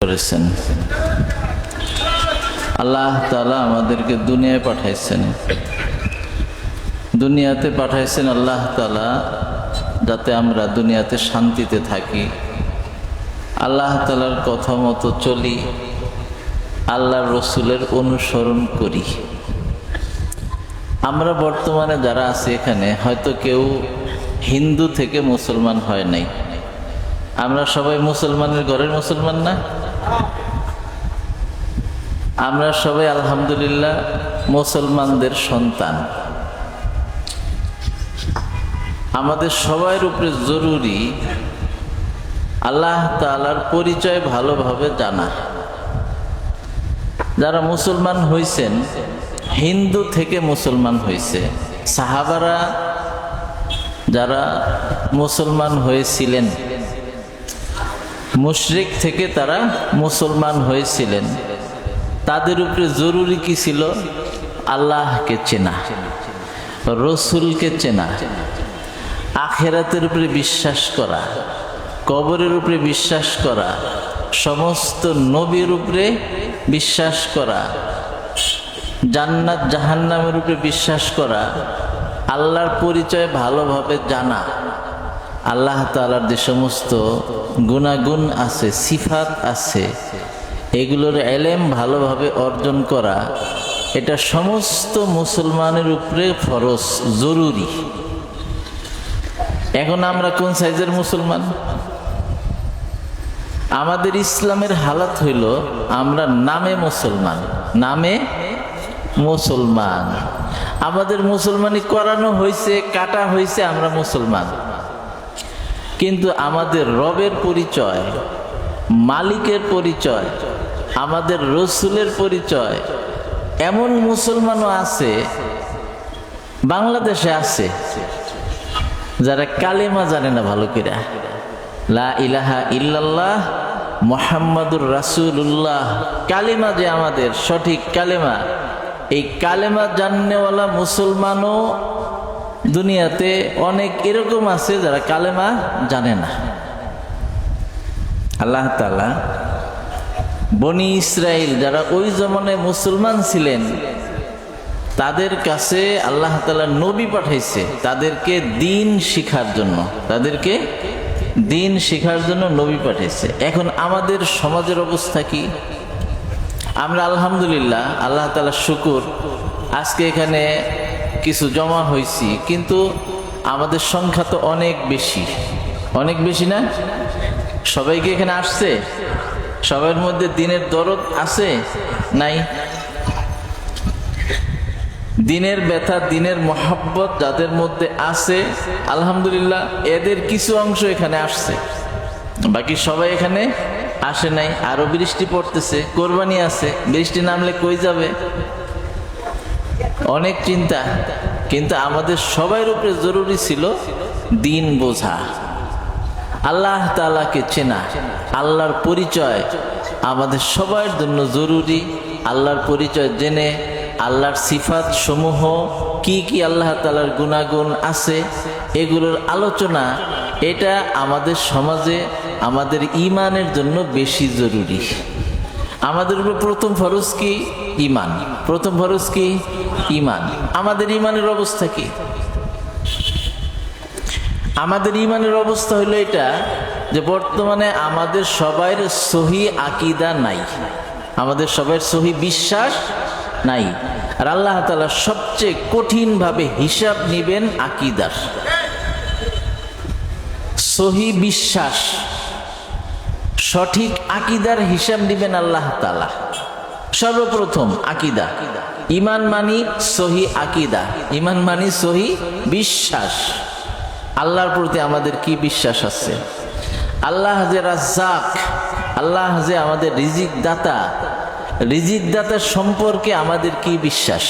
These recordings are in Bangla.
করেছেন। আল্লাহ তাআলা আমাদেরকে দুনিয়ায় পাঠাইছেন, দুনিয়াতে পাঠাইছেন আল্লাহ তাআলা যাতে আমরা দুনিয়াতে শান্তিতে থাকি, আল্লাহ তাআলার কথা মতো চলি, আল্লাহর রসুলের অনুসরণ করি। আমরা বর্তমানে যারা আছি এখানে হয়তো কেউ হিন্দু থেকে মুসলমান হয় নাই, আমরা সবাই মুসলমানের ঘরের মুসলমান না? আমরা সবাই আলহামদুলিল্লাহ মুসলমানদের সন্তান। আমাদের সবার উপরে জরুরি আল্লাহ তাআলার পরিচয় ভালোভাবে জানা। যারা মুসলমান হয়েছেন হিন্দু থেকে মুসলমান হয়েছে, সাহাবারা যারা মুসলমান হয়েছিলেন মুশরিক থেকে তারা মুসলমান হয়েছিলেন, তাদের উপরে জরুরি কি ছিল? আল্লাহকে চেনা, রসুলকে চেনা, আখিরাতের উপরে বিশ্বাস করা, কবরের উপরে বিশ্বাস করা, সমস্ত নবীর উপরে বিশ্বাস করা, জান্নাত জাহান্নামের উপরে বিশ্বাস করা, আল্লাহর পরিচয় ভালোভাবে জানা, আল্লাহ তাআলার যে সমস্ত গুণাগুণ আছে, সিফাত আছে, এগুলোর এলেম ভালোভাবে অর্জন করা, এটা সমস্ত মুসলমানের উপরে ফরজ, জরুরি। এখন আমরা কোন সাইজের মুসলমান? আমাদের ইসলামের হালাত হইল আমরা নামে মুসলমান, নামে মুসলমান। আমাদের মুসলমানি করানো হয়েছে, কাটা হয়েছে, আমরা মুসলমান। কিন্তু আমাদের রবের পরিচয়, মালিকের পরিচয়, আমাদের রসুলের পরিচয়, এমন মুসলমানও আছে, বাংলাদেশে আছে, যারা কালেমা জানে না ভালো করে। লা ইলাহা ইল্লাল্লাহ মুহাম্মাদুর রাসূলুল্লাহ কালেমা যে আমাদের সঠিক কালেমা, এই কালেমা জাননেওয়ালা মুসলমানও দুনিয়াতে অনেক এরকম আছে যারা কালেমা জানে না। আল্লাহ তাআলা বনি ইসরাইল যারা ওই জমানায় মুসলমান ছিলেন, তাদের কাছে আল্লাহ তাআলা নবী পাঠাইছে তাদেরকে দ্বীন শিখার জন্য, তাদেরকে দ্বীন শিখার জন্য নবী পাঠাইছে। এখন আমাদের সমাজের অবস্থা কি? আমরা আলহামদুলিল্লাহ, আল্লাহ তাআলার শুকর, আজকে এখানে কিছু জমা হয়েছি, কিন্তু আমাদের সংখ্যা তো অনেক বেশি, অনেক বেশি না? সবাইকে এখানে আসছে? সবার মধ্যে দ্বীনের দরদ আছে নাই? দ্বীনের ব্যথা, দ্বীনের মহব্বত যাদের মধ্যে আছে, আলহামদুলিল্লাহ এদের কিছু অংশ এখানে আসছে, বাকি সবাই এখানে আসে নাই। আরো বৃষ্টি পড়তেছে, কোরবানি আছে, বৃষ্টি নামলে কই যাবে, অনেক চিন্তা। কিন্তু আমাদের সবার উপরে জরুরি ছিল দ্বীন বোঝা, আল্লাহ তাআলাকে চেনা, আল্লাহর পরিচয় আমাদের সবার জন্য জরুরি। আল্লাহর পরিচয় জেনে আল্লাহর সিফাত সমূহ কি কি, আল্লাহ তাআলার গুণাগুণ আছে, এগুলোর আলোচনা, এটা আমাদের সমাজে আমাদের ঈমানের জন্য বেশি জরুরি। আমাদের উপর প্রথম ফরজ কি? ঈমান। প্রথম ফরজ কি? ঈমান। আমাদের ঈমানের অবস্থা কি? আমাদের ঈমানের অবস্থা হলো এটা যে বর্তমানে আমাদের সবার সহি আকীদা নাই, আমাদের সবার সহি বিশ্বাস নাই। আর আল্লাহ তাআলা সবচেয়ে কঠিন ভাবে হিসাব নিবেন আকীদার। সহি বিশ্বাস, সঠিক আকীদার হিসাব নিবেন আল্লাহ তাআলা। সর্বপ্রথম আকীদা, ঈমান মানি সহি আকীদা, ঈমান মানি সহি বিশ্বাস। আল্লাহর প্রতি আমাদের কি বিশ্বাস আছে? আল্লাহ যে রাজ্জাক, আল্লাহ যে আমাদের রিজিক দাতা, রিজিক দাতার সম্পর্কে আমাদের কি বিশ্বাস?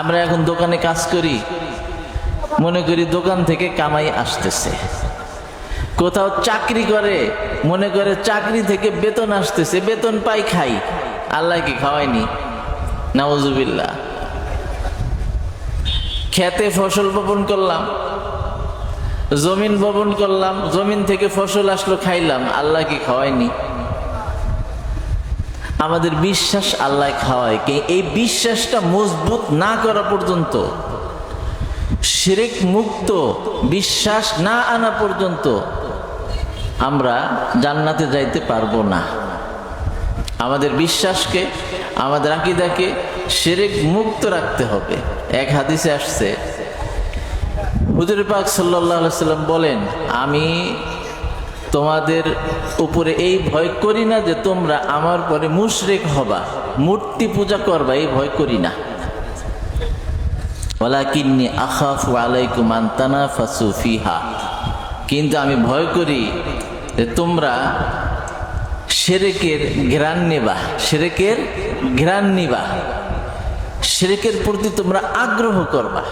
আমরা এখন দোকানে কাজ করি, মনে করি দোকান থেকে কামাই আসতেছে। কোথাও চাকরি করে, মনে করে চাকরি থেকে বেতন আসতেছে, বেতন পাই, খাই। আল্লাহ কি খাওয়ায়নি? নাউজুবিল্লাহ। খেতে ফসল বপন করলাম, জমিন বপন করলাম, জমিন থেকে ফসল আসলো, খাইলাম। আল্লাহ কি খাওয়ায়নি? আমাদের বিশ্বাস আল্লাহ খাওয়ায়, কে এই বিশ্বাসটা মজবুত না করা পর্যন্ত, শিরক মুক্ত বিশ্বাস না আনা পর্যন্ত আমরা জান্নাতে যাইতে পারবো না। আমাদের বিশ্বাসকে, আমাদের আকীদাকে শিরক মুক্ত রাখতে হবে। এক হাদিসে আসছে, হুজুর পাক সাল্লাল্লাহু আলাইহি সাল্লাম বলেন, আমি তোমাদের উপরে এই ভয় করি না যে তোমরা আমার পরে মুশরিক হবা, মূর্তি পূজা করবা, এই ভয় করি না। ওয়ালাকিন্নী আখাফু আলাইকুম আন তানাফাসু ফিহা, কিন্তু আমি ভয় করি যে তোমরা শিরকের ঘ্রাণ নেবা, শিরকের ঘ্রাণ নিবা, শিরকের প্রতি তোমরা আগ্রহ করবা।